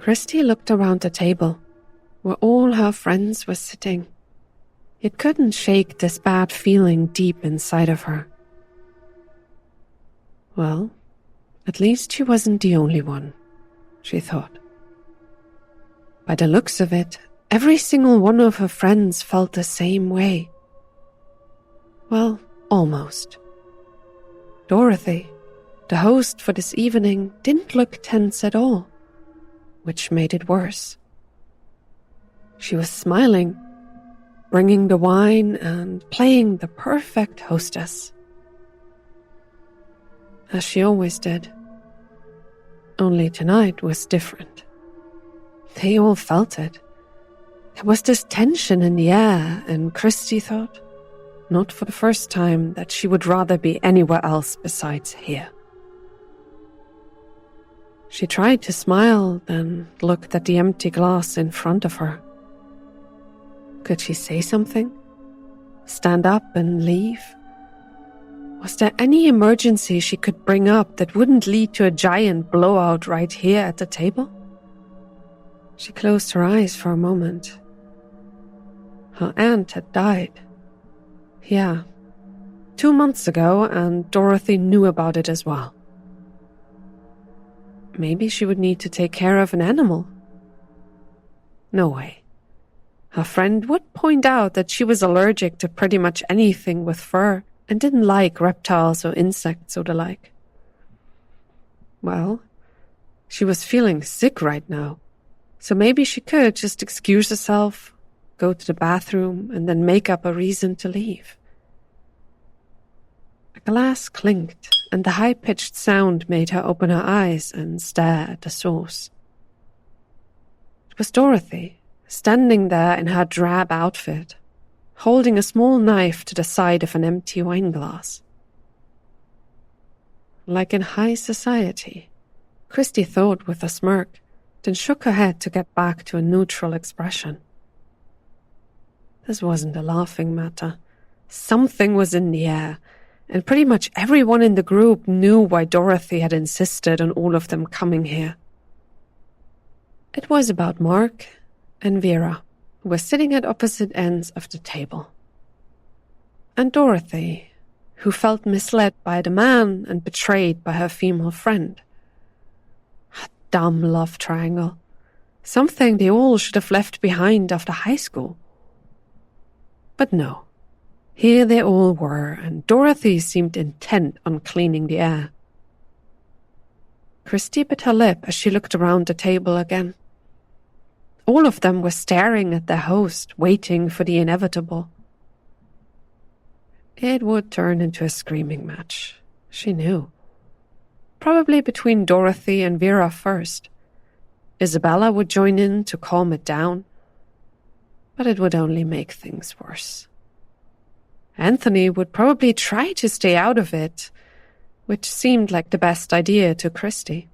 Christy looked around the table, where all her friends were sitting. It couldn't shake this bad feeling deep inside of her. Well, at least she wasn't the only one, she thought. By the looks of it, every single one of her friends felt the same way. Well, almost. Dorothy, the host for this evening, didn't look tense at all, which made it worse. She was smiling, bringing the wine and playing the perfect hostess. As she always did. Only tonight was different. They all felt it. There was this tension in the air, and Christy thought, not for the first time, that she would rather be anywhere else besides here. She tried to smile, then looked at the empty glass in front of her. Could she say something? Stand up and leave? Was there any emergency she could bring up that wouldn't lead to a giant blowout right here at the table? She closed her eyes for a moment. Her aunt had died. Yeah, 2 months ago, and Dorothy knew about it as well. Maybe she would need to take care of an animal. No way. Her friend would point out that she was allergic to pretty much anything with fur and didn't like reptiles or insects or the like. Well, she was feeling sick right now, so maybe she could just excuse herself, go to the bathroom, and then make up a reason to leave. A glass clinked, and the high-pitched sound made her open her eyes and stare at the source. It was Dorothy, standing there in her drab outfit, holding a small knife to the side of an empty wine glass. Like in high society, Christy thought with a smirk, then shook her head to get back to a neutral expression. This wasn't a laughing matter. Something was in the air, and pretty much everyone in the group knew why Dorothy had insisted on all of them coming here. It was about Mark and Vera, who were sitting at opposite ends of the table. And Dorothy, who felt misled by the man and betrayed by her female friend. A dumb love triangle. Something they all should have left behind after high school. But no. Here they all were, and Dorothy seemed intent on cleaning the air. Christy bit her lip as she looked around the table again. All of them were staring at their host, waiting for the inevitable. It would turn into a screaming match, she knew. Probably between Dorothy and Vera first. Isabella would join in to calm it down, but it would only make things worse. Anthony would probably try to stay out of it, which seemed like the best idea to Christy.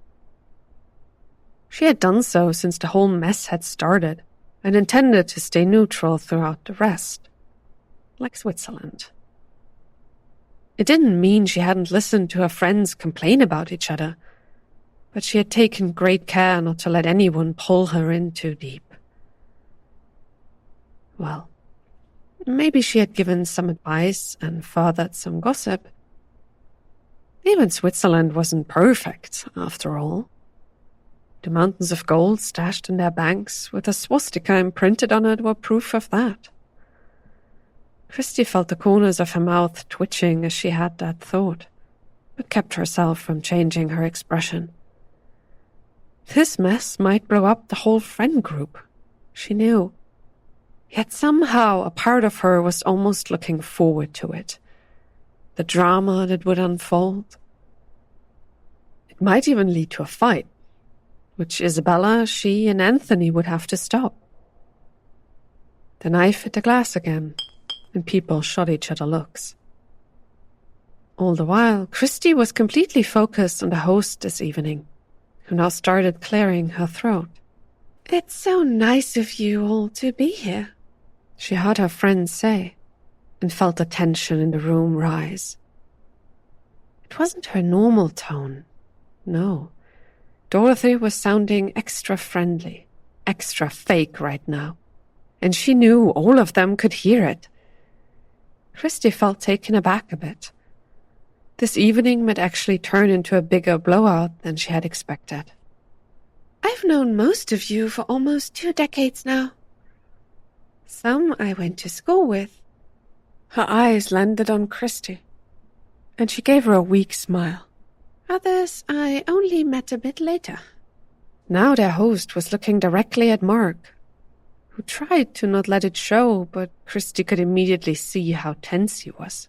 She had done so since the whole mess had started, and intended to stay neutral throughout the rest, like Switzerland. It didn't mean she hadn't listened to her friends complain about each other, but she had taken great care not to let anyone pull her in too deep. Well, maybe she had given some advice and furthered some gossip. Even Switzerland wasn't perfect, after all. The mountains of gold stashed in their banks with a swastika imprinted on it were proof of that. Christy felt the corners of her mouth twitching as she had that thought, but kept herself from changing her expression. This mess might blow up the whole friend group, she knew. Yet somehow a part of her was almost looking forward to it. The drama that would unfold. It might even lead to a fight, which Isabella, she, and Anthony would have to stop. The knife hit the glass again, and people shot each other looks. All the while, Christy was completely focused on the host this evening, who now started clearing her throat. "It's so nice of you all to be here," she heard her friend say, and felt the tension in the room rise. It wasn't her normal tone, no. Dorothy was sounding extra friendly, extra fake right now, and she knew all of them could hear it. Christy felt taken aback a bit. This evening might actually turn into a bigger blowout than she had expected. I've known most of you for almost 2 decades now. Some I went to school with. Her eyes landed on Christy, and she gave her a weak smile. Others I only met a bit later. Now their host was looking directly at Mark, who tried to not let it show, but Christy could immediately see how tense he was.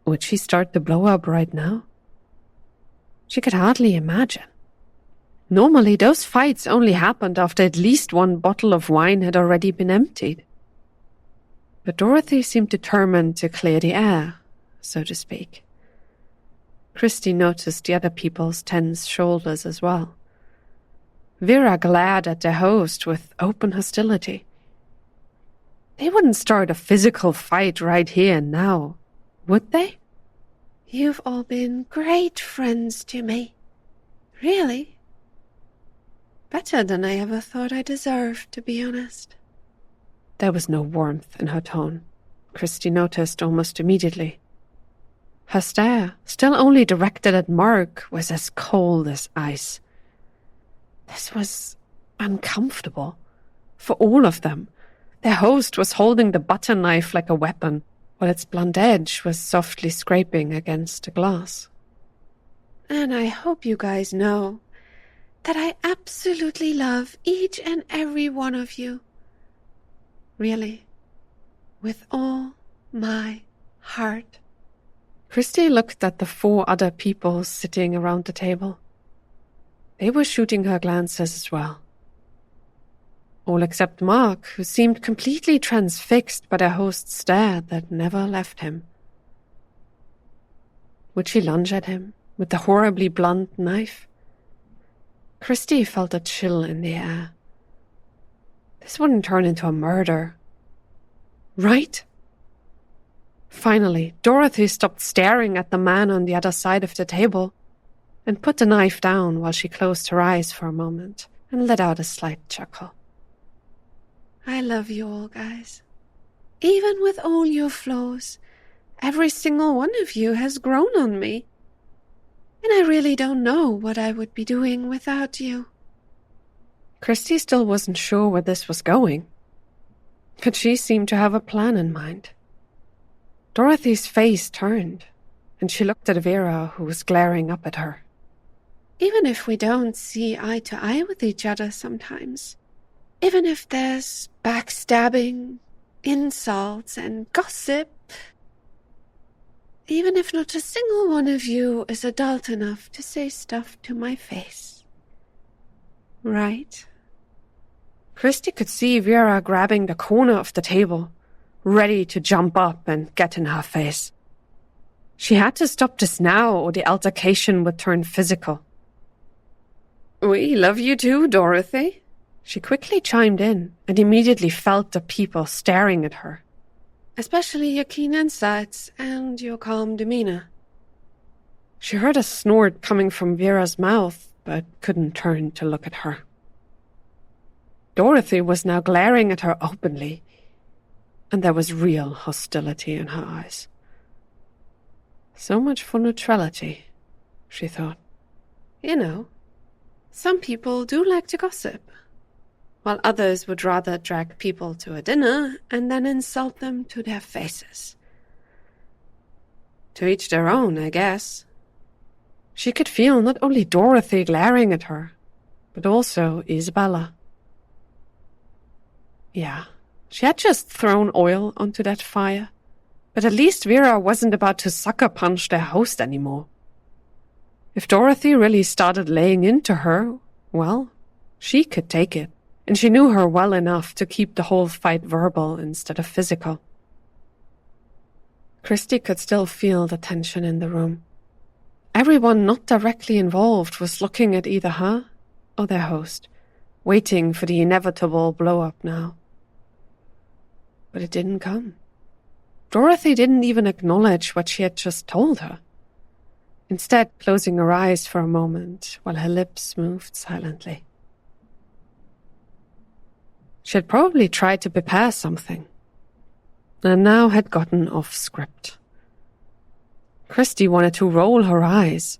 Would she start the blow-up right now? She could hardly imagine. Normally, those fights only happened after at least one bottle of wine had already been emptied. But Dorothy seemed determined to clear the air, so to speak. Christy noticed the other people's tense shoulders as well. Vera glared at their host with open hostility. They wouldn't start a physical fight right here and now, would they? You've all been great friends to me. Really. Better than I ever thought I deserved, to be honest. There was no warmth in her tone, Christy noticed almost immediately. Her stare, still only directed at Mark, was as cold as ice. This was uncomfortable. For all of them. Their host was holding the butter knife like a weapon, while its blunt edge was softly scraping against the glass. And I hope you guys know that I absolutely love each and every one of you. Really. With all my heart. Christy looked at the 4 other people sitting around the table. They were shooting her glances as well. All except Mark, who seemed completely transfixed by their host's stare that never left him. Would she lunge at him with the horribly blunt knife? Christy felt a chill in the air. This wouldn't turn into a murder. Right? Finally, Dorothy stopped staring at the man on the other side of the table and put the knife down while she closed her eyes for a moment and let out a slight chuckle. I love you all, guys. Even with all your flaws, every single one of you has grown on me. And I really don't know what I would be doing without you. Christy still wasn't sure where this was going, but she seemed to have a plan in mind. Dorothy's face turned, and she looked at Vera, who was glaring up at her. Even if we don't see eye to eye with each other sometimes, even if there's backstabbing, insults, and gossip, even if not a single one of you is adult enough to say stuff to my face. Right? Christy could see Vera grabbing the corner of the table, ready to jump up and get in her face. She had to stop this now, or the altercation would turn physical. We love you too, Dorothy. She quickly chimed in and immediately felt the people staring at her. Especially your keen insights and your calm demeanor. She heard a snort coming from Vera's mouth, but couldn't turn to look at her. Dorothy was now glaring at her openly, and there was real hostility in her eyes. So much for neutrality, she thought. You know, some people do like to gossip, while others would rather drag people to a dinner and then insult them to their faces. To each their own, I guess. She could feel not only Dorothy glaring at her, but also Isabella. Yeah, she had just thrown oil onto that fire, but at least Vera wasn't about to sucker punch their host anymore. If Dorothy really started laying into her, well, she could take it, and she knew her well enough to keep the whole fight verbal instead of physical. Christy could still feel the tension in the room. Everyone not directly involved was looking at either her or their host, waiting for the inevitable blow-up now. But it didn't come. Dorothy didn't even acknowledge what she had just told her. instead closing her eyes for a moment while her lips moved silently. She had probably tried to prepare something, and now had gotten off script. Christy wanted to roll her eyes,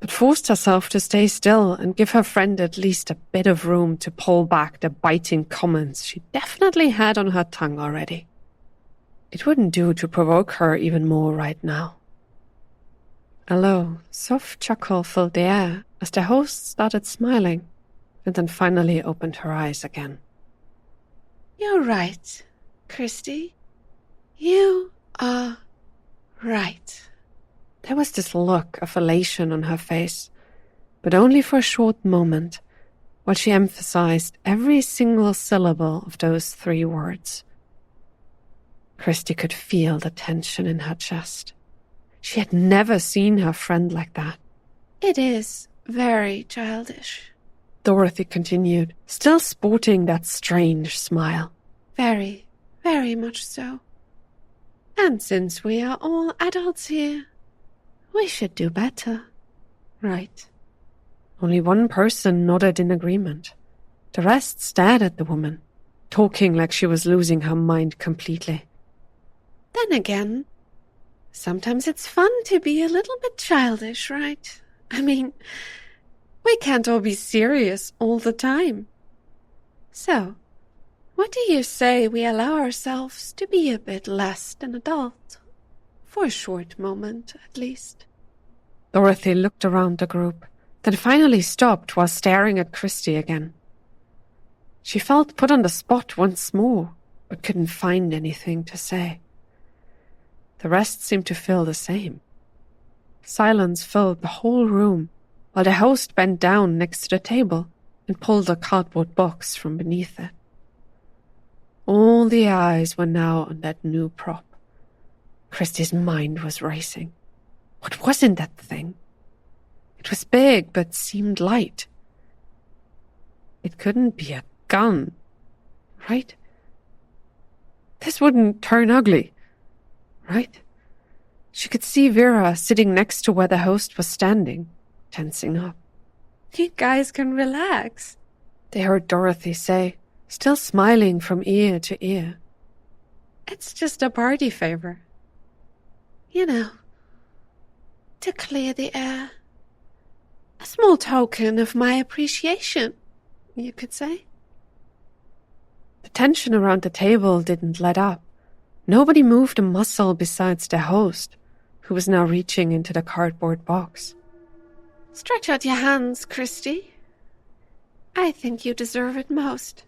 but forced herself to stay still and give her friend at least a bit of room to pull back the biting comments she definitely had on her tongue already. It wouldn't do to provoke her even more right now. A low, soft chuckle filled the air as the host started smiling and then finally opened her eyes again. You're right, Christy. You are right. There was this look of elation on her face, but only for a short moment, while she emphasized every single syllable of those 3 words. Christy could feel the tension in her chest. She had never seen her friend like that. It is very childish, Dorothy continued, still sporting that strange smile. Very, very much so. And since we are all adults here, we should do better, right? Only one person nodded in agreement. The rest stared at the woman, talking like she was losing her mind completely. Then again, sometimes it's fun to be a little bit childish, right? I mean, we can't all be serious all the time. So, what do you say we allow ourselves to be a bit less than adult? For a short moment, at least. Dorothy looked around the group, then finally stopped while staring at Christy again. She felt put on the spot once more, but couldn't find anything to say. The rest seemed to feel the same. Silence filled the whole room, while the host bent down next to the table and pulled a cardboard box from beneath it. All the eyes were now on that new prop. Christy's mind was racing. What was in that thing? It was big, but seemed light. It couldn't be a gun, right? This wouldn't turn ugly, right? She could see Vera sitting next to where the host was standing, tensing up. You guys can relax, they heard Dorothy say, still smiling from ear to ear. It's just a party favor. You know, to clear the air. A small token of my appreciation, you could say. The tension around the table didn't let up. Nobody moved a muscle besides the host, who was now reaching into the cardboard box. Stretch out your hands, Christy. I think you deserve it most.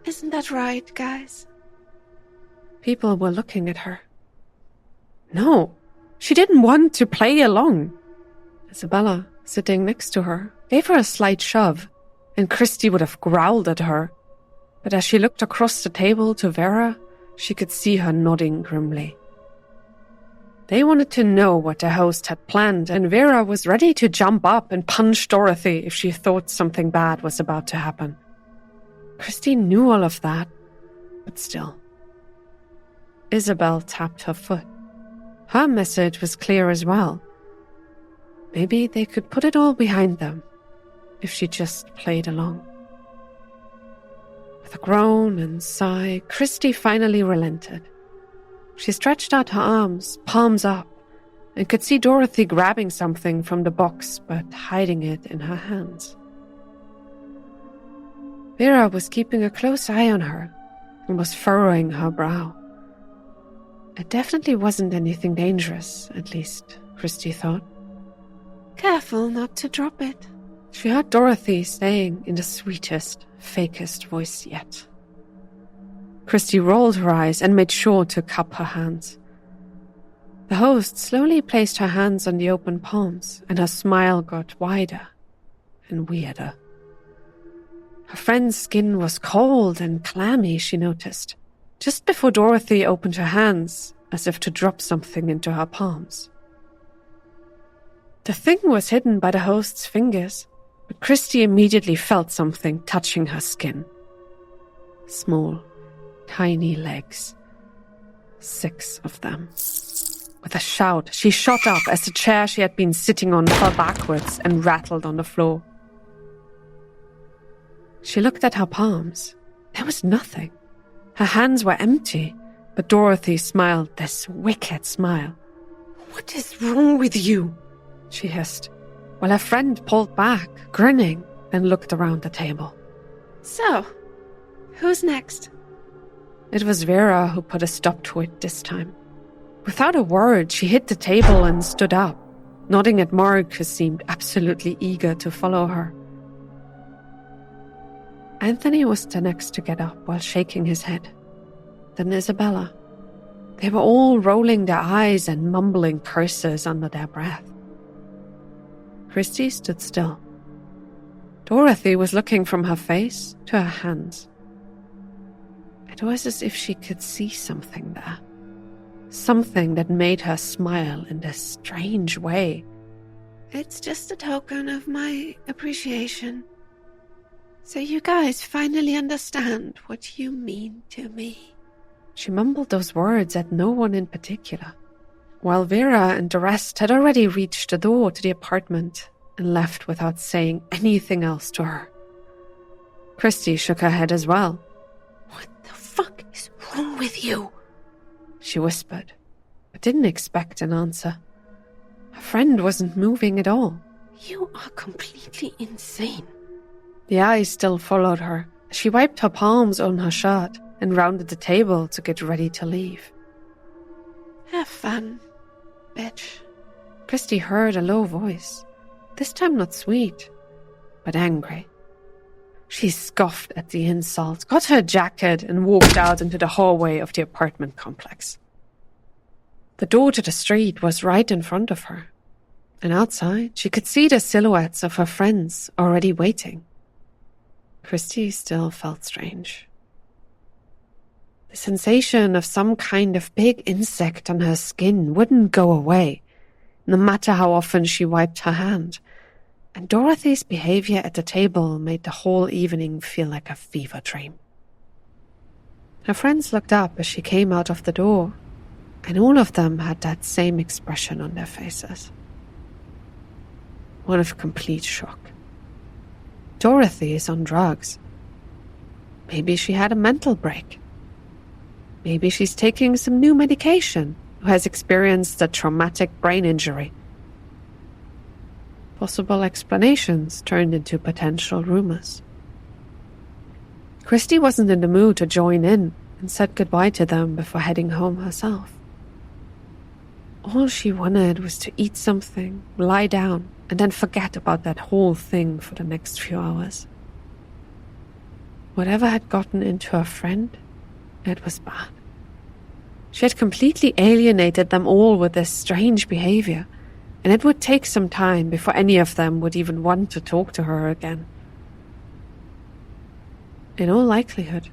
Isn't that right, guys? People were looking at her. No, she didn't want to play along. Isabella, sitting next to her, gave her a slight shove, and Christy would have growled at her. But as she looked across the table to Vera, she could see her nodding grimly. They wanted to know what the host had planned, and Vera was ready to jump up and punch Dorothy if she thought something bad was about to happen. Christy knew all of that, but still. Isabel tapped her foot. Her message was clear as well. Maybe they could put it all behind them if she just played along. With a groan and sigh, Christy finally relented. She stretched out her arms, palms up, and could see Dorothy grabbing something from the box but hiding it in her hands. Vera was keeping a close eye on her and was furrowing her brow. It definitely wasn't anything dangerous, at least, Christy thought. Careful not to drop it, she heard Dorothy saying in the sweetest, fakest voice yet. Christy rolled her eyes and made sure to cup her hands. The host slowly placed her hands on the open palms, and her smile got wider and weirder. Her friend's skin was cold and clammy, she noticed, just before Dorothy opened her hands, as if to drop something into her palms. The thing was hidden by the host's fingers, but Christy immediately felt something touching her skin. Small, tiny legs. 6 of them. With a shout, she shot up as the chair she had been sitting on fell backwards and rattled on the floor. She looked at her palms. There was nothing. Her hands were empty, but Dorothy smiled this wicked smile. "What is wrong with you?" she hissed, while her friend pulled back, grinning, then looked around the table. "So, who's next?" It was Vera who put a stop to it this time. Without a word, she hit the table and stood up, nodding at Mark, who seemed absolutely eager to follow her. Anthony was the next to get up while shaking his head. Then Isabella. They were all rolling their eyes and mumbling curses under their breath. Christy stood still. Dorothy was looking from her face to her hands. It was as if she could see something there. Something that made her smile in this strange way. "It's just a token of my appreciation. So you guys finally understand what you mean to me." She mumbled those words at no one in particular, while Vera and the rest had already reached the door to the apartment and left without saying anything else to her. Christy shook her head as well. "What the fuck is wrong with you?" she whispered, but didn't expect an answer. Her friend wasn't moving at all. "You are completely insane." The eyes still followed her. She wiped her palms on her shirt and rounded the table to get ready to leave. "Have fun, bitch." Christy heard a low voice, this time not sweet, but angry. She scoffed at the insult, got her jacket, and walked out into the hallway of the apartment complex. The door to the street was right in front of her, and outside she could see the silhouettes of her friends already waiting. Christy still felt strange. The sensation of some kind of big insect on her skin wouldn't go away, no matter how often she wiped her hand, and Dorothy's behavior at the table made the whole evening feel like a fever dream. Her friends looked up as she came out of the door, and all of them had that same expression on their faces. One of complete shock. Dorothy is on drugs. Maybe she had a mental break. Maybe she's taking some new medication or has experienced a traumatic brain injury. Possible explanations turned into potential rumors. Christy wasn't in the mood to join in and said goodbye to them before heading home herself. All she wanted was to eat something, lie down, and then forget about that whole thing for the next few hours. Whatever had gotten into her friend, it was bad. She had completely alienated them all with this strange behavior, and it would take some time before any of them would even want to talk to her again. In all likelihood,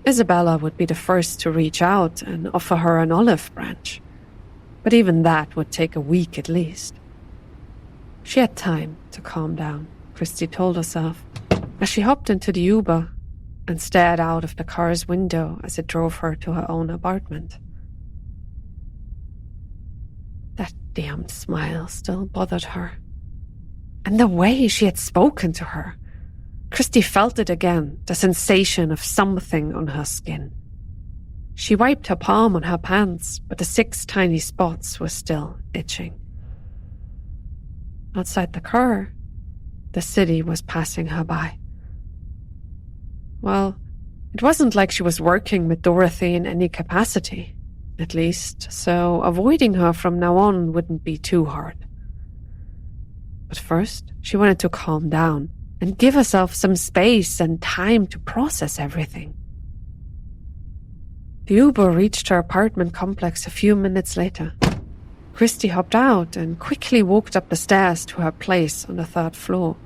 Isabella would be the first to reach out and offer her an olive branch, but even that would take a week at least. She had time to calm down, Christy told herself, as she hopped into the Uber and stared out of the car's window as it drove her to her own apartment. That damned smile still bothered her. And the way she had spoken to her. Christy felt it again, the sensation of something on her skin. She wiped her palm on her pants, but the 6 tiny spots were still itching. Outside the car, the city was passing her by. Well, it wasn't like she was working with Dorothy in any capacity, at least, so avoiding her from now on wouldn't be too hard. But first, she wanted to calm down and give herself some space and time to process everything. The Uber reached her apartment complex a few minutes later. Christy hopped out and quickly walked up the stairs to her place on the 3rd floor.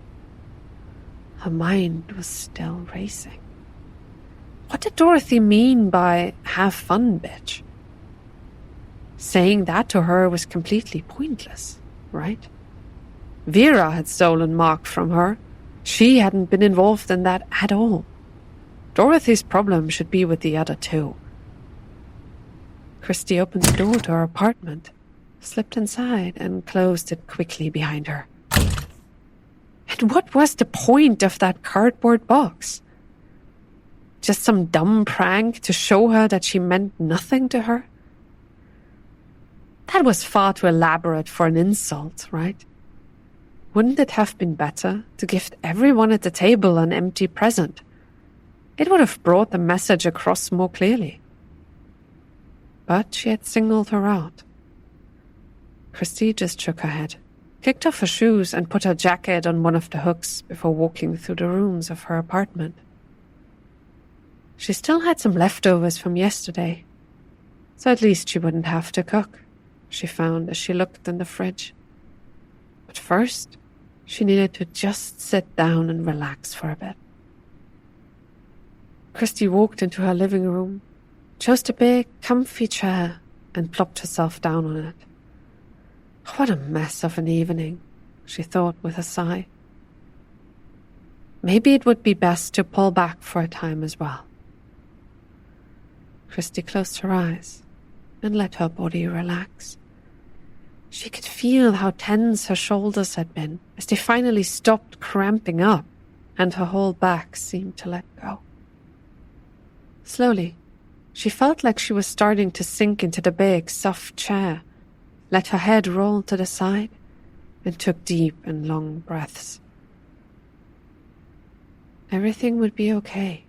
Her mind was still racing. What did Dorothy mean by "have fun, bitch"? Saying that to her was completely pointless, right? Vera had stolen Mark from her. She hadn't been involved in that at all. Dorothy's problem should be with the other 2. Christy opened the door to her apartment slipped inside and closed it quickly behind her. And what was the point of that cardboard box? Just some dumb prank to show her that she meant nothing to her? That was far too elaborate for an insult, right? Wouldn't it have been better to gift everyone at the table an empty present? It would have brought the message across more clearly. But she had singled her out. Christy just shook her head, kicked off her shoes and put her jacket on one of the hooks before walking through the rooms of her apartment. She still had some leftovers from yesterday, so at least she wouldn't have to cook, she found as she looked in the fridge. But first, she needed to just sit down and relax for a bit. Christy walked into her living room, chose a big, comfy chair, and plopped herself down on it. What a mess of an evening, she thought with a sigh. Maybe it would be best to pull back for a time as well. Christy closed her eyes and let her body relax. She could feel how tense her shoulders had been as they finally stopped cramping up and her whole back seemed to let go. Slowly, she felt like she was starting to sink into the big, soft chair, let her head roll to the side, and took deep and long breaths. Everything would be okay,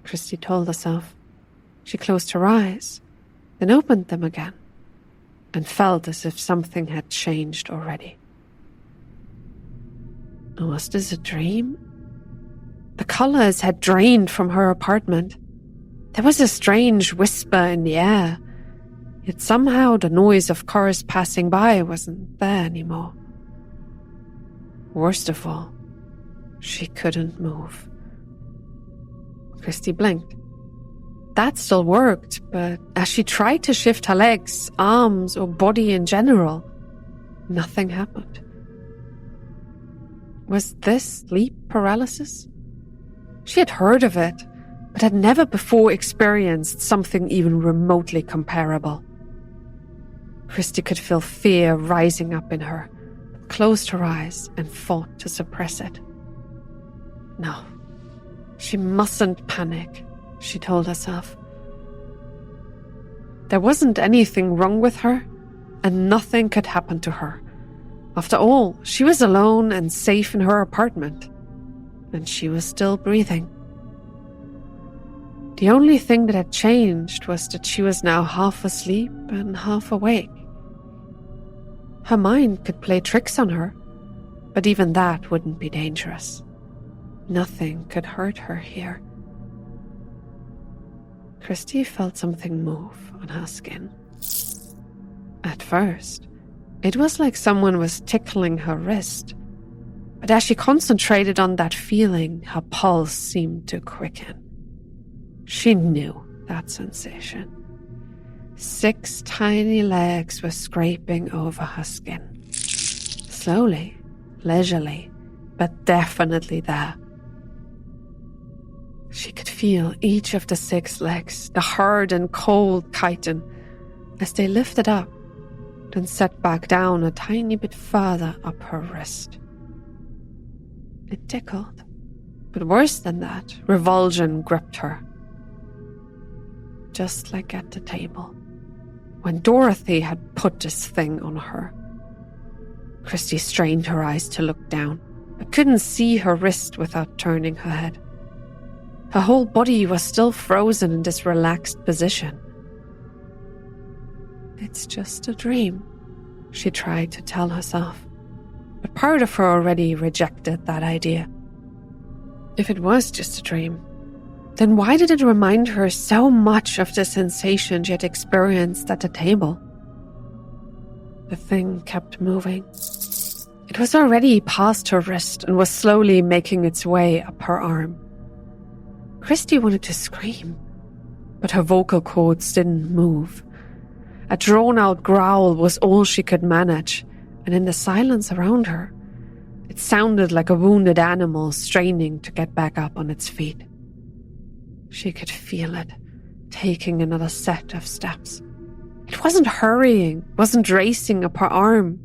Christy told herself. She closed her eyes, then opened them again, and felt as if something had changed already. Was this a dream? The colors had drained from her apartment. There was a strange whisper in the air, yet somehow the noise of cars passing by wasn't there anymore. Worst of all, she couldn't move. Christy blinked. That still worked, but as she tried to shift her legs, arms, or body in general, nothing happened. Was this sleep paralysis? She had heard of it, but had never before experienced something even remotely comparable. Christy could feel fear rising up in her, but closed her eyes and fought to suppress it. No, she mustn't panic, she told herself. There wasn't anything wrong with her, and nothing could happen to her. After all, she was alone and safe in her apartment, and she was still breathing. The only thing that had changed was that she was now half asleep and half awake. Her mind could play tricks on her, but even that wouldn't be dangerous. Nothing could hurt her here. Christy felt something move on her skin. At first, it was like someone was tickling her wrist, but as she concentrated on that feeling, her pulse seemed to quicken. She knew that sensation. 6 tiny legs were scraping over her skin. Slowly, leisurely, but definitely there. She could feel each of the 6 legs, the hard and cold chitin, as they lifted up, then set back down a tiny bit further up her wrist. It tickled, but worse than that, revulsion gripped her. Just like at the table, when Dorothy had put this thing on her. Christy strained her eyes to look down, but couldn't see her wrist without turning her head. Her whole body was still frozen in this relaxed position. It's just a dream, she tried to tell herself, but part of her already rejected that idea. If it was just a dream, then why did it remind her so much of the sensation she had experienced at the table? The thing kept moving. It was already past her wrist and was slowly making its way up her arm. Christy wanted to scream, but her vocal cords didn't move. A drawn-out growl was all she could manage, and in the silence around her, it sounded like a wounded animal straining to get back up on its feet. She could feel it, taking another set of steps, It wasn't hurrying, wasn't racing up her arm,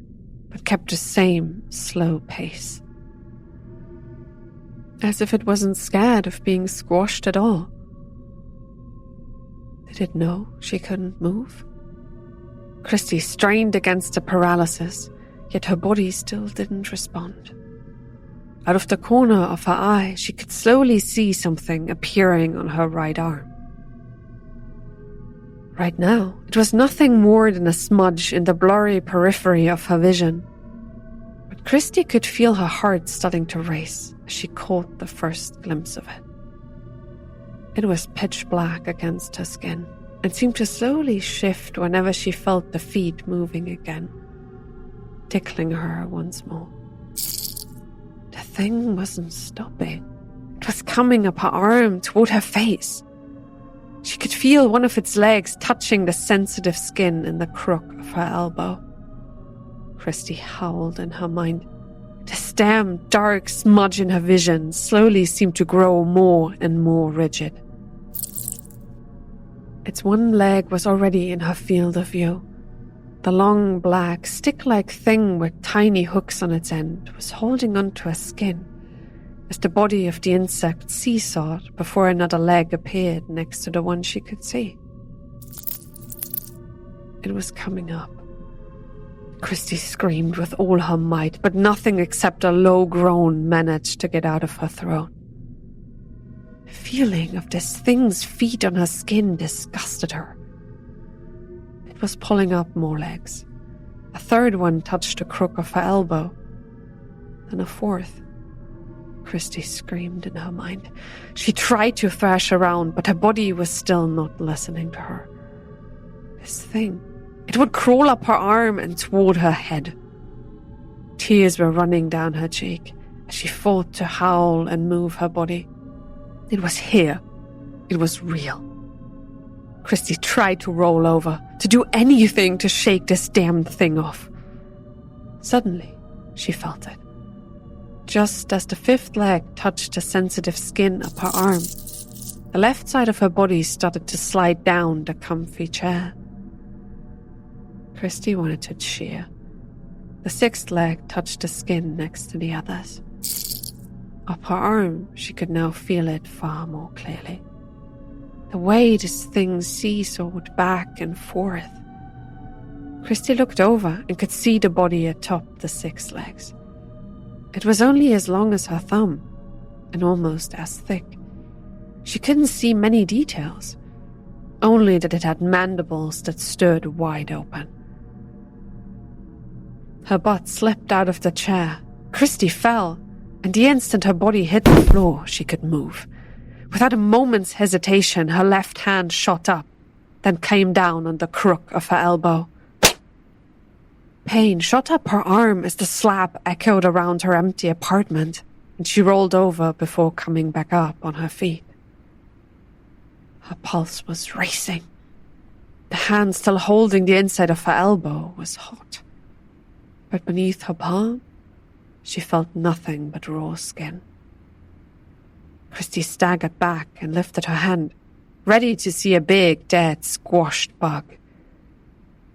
but kept the same slow pace. As if it wasn't scared of being squashed at all. Did it know she couldn't move? Christy strained against the paralysis, yet her body still didn't respond. Out of the corner of her eye, she could slowly see something appearing on her right arm. Right now, it was nothing more than a smudge in the blurry periphery of her vision. But Christy could feel her heart starting to race as she caught the first glimpse of it. It was pitch black against her skin and seemed to slowly shift whenever she felt the feet moving again, tickling her once more. The thing wasn't stopping. It was coming up her arm toward her face. She could feel one of its legs touching the sensitive skin in the crook of her elbow. Christy howled in her mind. This damn dark smudge in her vision slowly seemed to grow more and more rigid. Its one leg was already in her field of view. The long, black, stick-like thing with tiny hooks on its end was holding onto her skin as the body of the insect seesawed before another leg appeared next to the one she could see. It was coming up. Christy screamed with all her might, but nothing except a low groan managed to get out of her throat. The feeling of this thing's feet on her skin disgusted her. It was pulling up more legs. A third one touched the crook of her elbow. Then a fourth. Christy screamed in her mind. She tried to thrash around, but her body was still not listening to her. This thing, it would crawl up her arm and toward her head. Tears were running down her cheek as she fought to howl and move her body. It was here. It was real. Christy tried to roll over, to do anything to shake this damned thing off. Suddenly, she felt it. Just as the fifth leg touched the sensitive skin up her arm, the left side of her body started to slide down the comfy chair. Christy wanted to cheer. The sixth leg touched the skin next to the others. Up her arm, she could now feel it far more clearly. The way this thing seesawed back and forth. Christy looked over and could see the body atop the six legs. It was only as long as her thumb, and almost as thick. She couldn't see many details, only that it had mandibles that stood wide open. Her butt slipped out of the chair. Christy fell, and the instant her body hit the floor, she could move. Without a moment's hesitation, her left hand shot up, then came down on the crook of her elbow. Pain shot up her arm as the slap echoed around her empty apartment, and she rolled over before coming back up on her feet. Her pulse was racing. The hand still holding the inside of her elbow was hot. But beneath her palm, she felt nothing but raw skin. Christy staggered back and lifted her hand, ready to see a big, dead, squashed bug.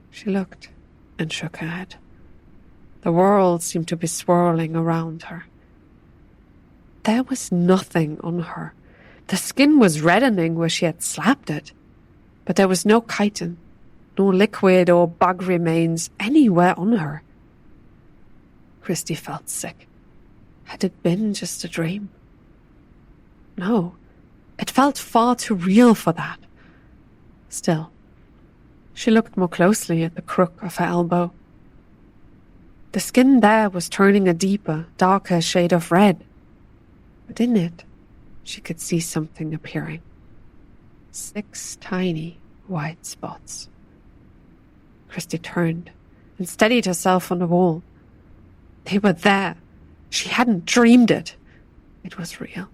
She looked and shook her head. The world seemed to be swirling around her. There was nothing on her. The skin was reddening where she had slapped it, but there was no chitin, no liquid or bug remains anywhere on her. Christy felt sick. Had it been just a dream? No, it felt far too real for that. Still, she looked more closely at the crook of her elbow. The skin there was turning a deeper, darker shade of red. But in it, she could see something appearing. 6 tiny white spots. Christy turned and steadied herself on the wall. They were there. She hadn't dreamed it. It was real.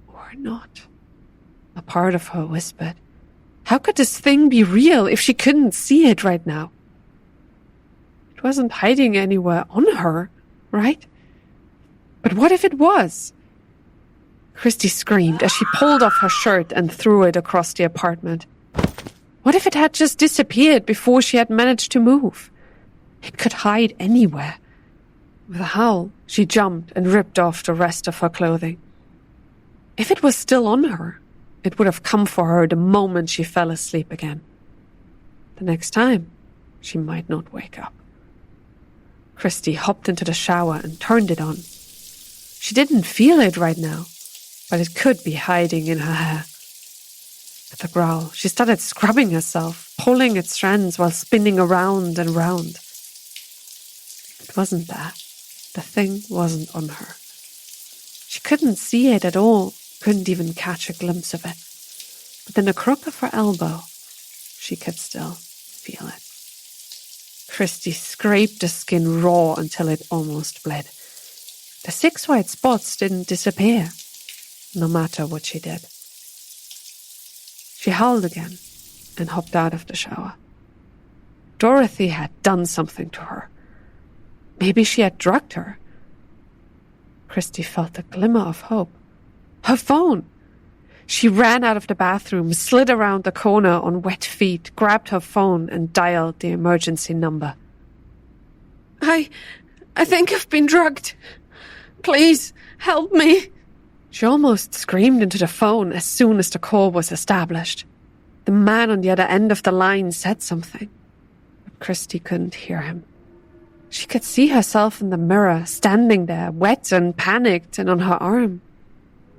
Or not. A part of her whispered, how could this thing be real if she couldn't see it right now? It wasn't hiding anywhere on her, right? But what if it was? Christy screamed as she pulled off her shirt and threw it across the apartment. What if it had just disappeared before she had managed to move? It could hide anywhere. With a howl, she jumped and ripped off the rest of her clothing. If it was still on her, it would have come for her the moment she fell asleep again. The next time, she might not wake up. Christy hopped into the shower and turned it on. She didn't feel it right now, but it could be hiding in her hair. With a growl, she started scrubbing herself, pulling at strands while spinning around and round. It wasn't there. The thing wasn't on her. She couldn't see it at all, couldn't even catch a glimpse of it. But in the crook of her elbow, she could still feel it. Christy scraped the skin raw until it almost bled. The 6 white spots didn't disappear, no matter what she did. She howled again and hopped out of the shower. Dorothy had done something to her. Maybe she had drugged her. Christy felt a glimmer of hope. Her phone! She ran out of the bathroom, slid around the corner on wet feet, grabbed her phone and dialed the emergency number. I think I've been drugged. Please, help me. She almost screamed into the phone as soon as the call was established. The man on the other end of the line said something, but Christy couldn't hear him. She could see herself in the mirror, standing there, wet and panicked, and on her arm,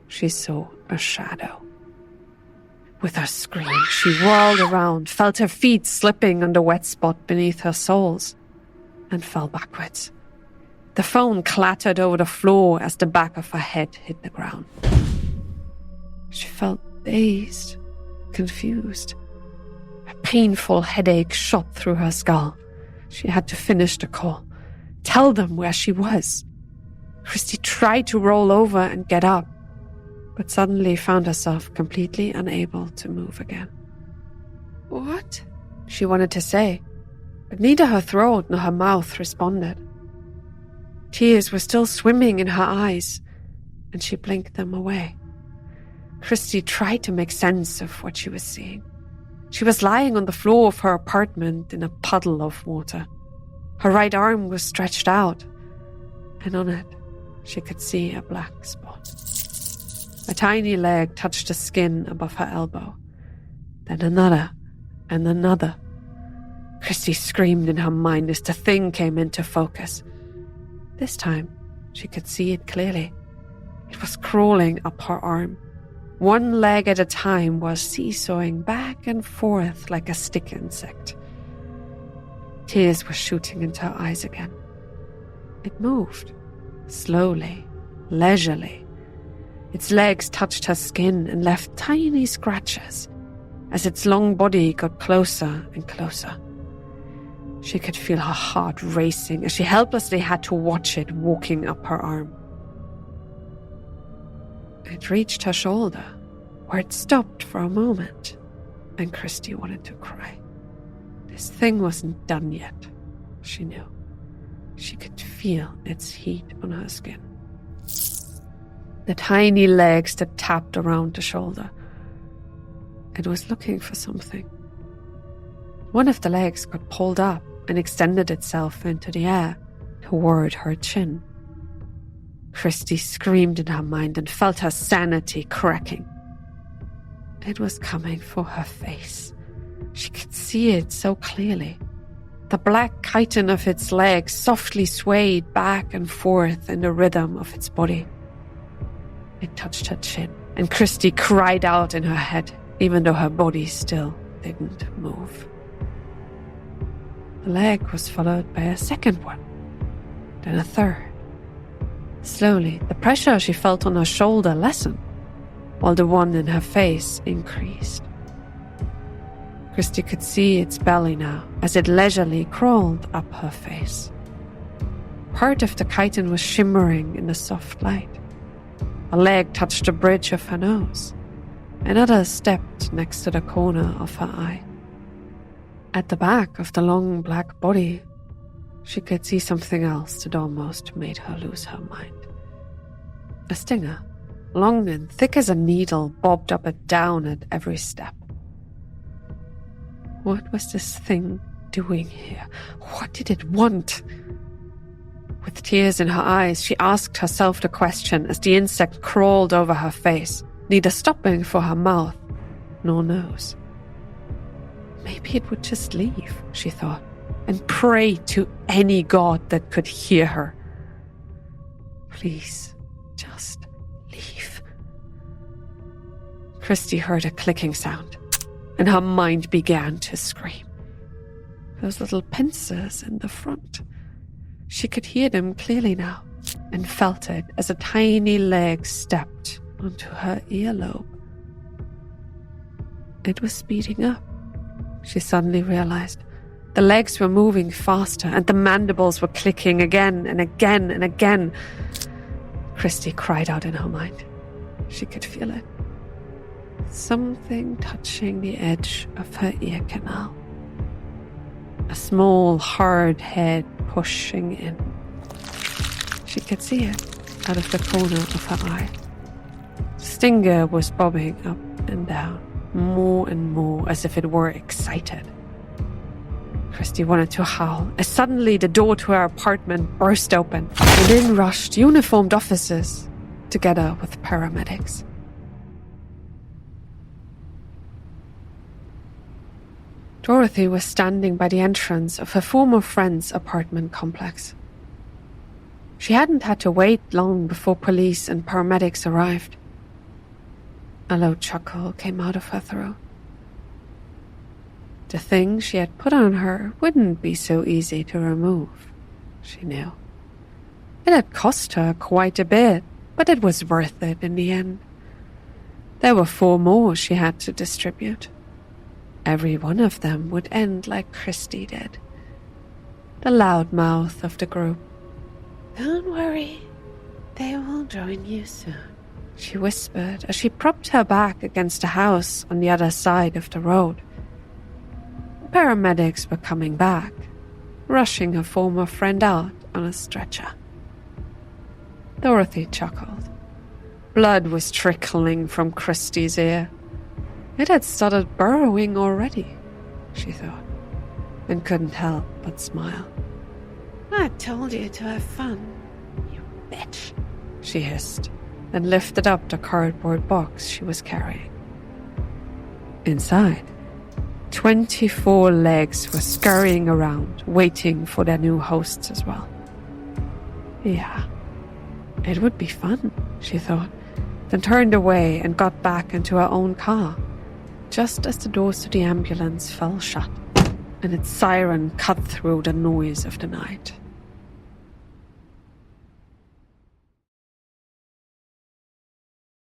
she saw a shadow. With her scream, she whirled around, felt her feet slipping on the wet spot beneath her soles, and fell backwards. The phone clattered over the floor as the back of her head hit the ground. She felt dazed, confused. A painful headache shot through her skull. She had to finish the call, tell them where she was. Christy tried to roll over and get up, but suddenly found herself completely unable to move again. What? She wanted to say, but neither her throat nor her mouth responded. Tears were still swimming in her eyes, and she blinked them away. Christy tried to make sense of what she was seeing. She was lying on the floor of her apartment in a puddle of water. Her right arm was stretched out, and on it she could see a black spot. A tiny leg touched the skin above her elbow. Then another, and another. Christy screamed in her mind as the thing came into focus. This time, she could see it clearly. It was crawling up her arm. One leg at a time was seesawing back and forth like a stick insect. Tears were shooting into her eyes again. It moved, slowly, leisurely. Its legs touched her skin and left tiny scratches as its long body got closer and closer. She could feel her heart racing as she helplessly had to watch it walking up her arm. It reached her shoulder, where it stopped for a moment, and Christy wanted to cry. This thing wasn't done yet, she knew. She could feel its heat on her skin. The tiny legs that tapped around the shoulder. It was looking for something. One of the legs got pulled up and extended itself into the air toward her chin. Christy screamed in her mind and felt her sanity cracking. It was coming for her face. She could see it so clearly. The black chitin of its legs softly swayed back and forth in the rhythm of its body. It touched her chin, and Christy cried out in her head, even though her body still didn't move. The leg was followed by a second one, then a third. Slowly, the pressure she felt on her shoulder lessened, while the one in her face increased. Christy could see its belly now as it leisurely crawled up her face. Part of the chitin was shimmering in the soft light. A leg touched the bridge of her nose. Another stepped next to the corner of her eye. At the back of the long black body, she could see something else that almost made her lose her mind. A stinger, long and thick as a needle, bobbed up and down at every step. What was this thing doing here? What did it want? With tears in her eyes, she asked herself the question as the insect crawled over her face, neither stopping for her mouth nor nose. Maybe it would just leave, she thought, and pray to any god that could hear her. Please, just leave. Christy heard a clicking sound, and her mind began to scream. Those little pincers in the front. She could hear them clearly now, and felt it as a tiny leg stepped onto her earlobe. It was speeding up, she suddenly realized. The legs were moving faster, and the mandibles were clicking again and again and again. Christy cried out in her mind. She could feel it. Something touching the edge of her ear canal. A small, hard head pushing in. She could see it out of the corner of her eye. Stinger was bobbing up and down, more and more as if it were excited. Christy wanted to howl as suddenly the door to her apartment burst open, and in rushed uniformed officers together with paramedics. Dorothy was standing by the entrance of her former friend's apartment complex. She hadn't had to wait long before police and paramedics arrived. A low chuckle came out of her throat. The thing she had put on her wouldn't be so easy to remove, she knew. It had cost her quite a bit, but it was worth it in the end. There were 4 more she had to distribute. Every one of them would end like Christy did. The loudmouth of the group. Don't worry, they will join you soon, she whispered as she propped her back against a house on the other side of the road. The paramedics were coming back, rushing her former friend out on a stretcher. Dorothy chuckled. Blood was trickling from Christy's ear. It had started burrowing already, she thought, and couldn't help but smile. I told you to have fun, you bitch, she hissed, and lifted up the cardboard box she was carrying. Inside, 24 legs were scurrying around, waiting for their new hosts as well. Yeah, it would be fun, she thought, then turned away and got back into her own car, just as the doors to the ambulance fell shut, and its siren cut through the noise of the night.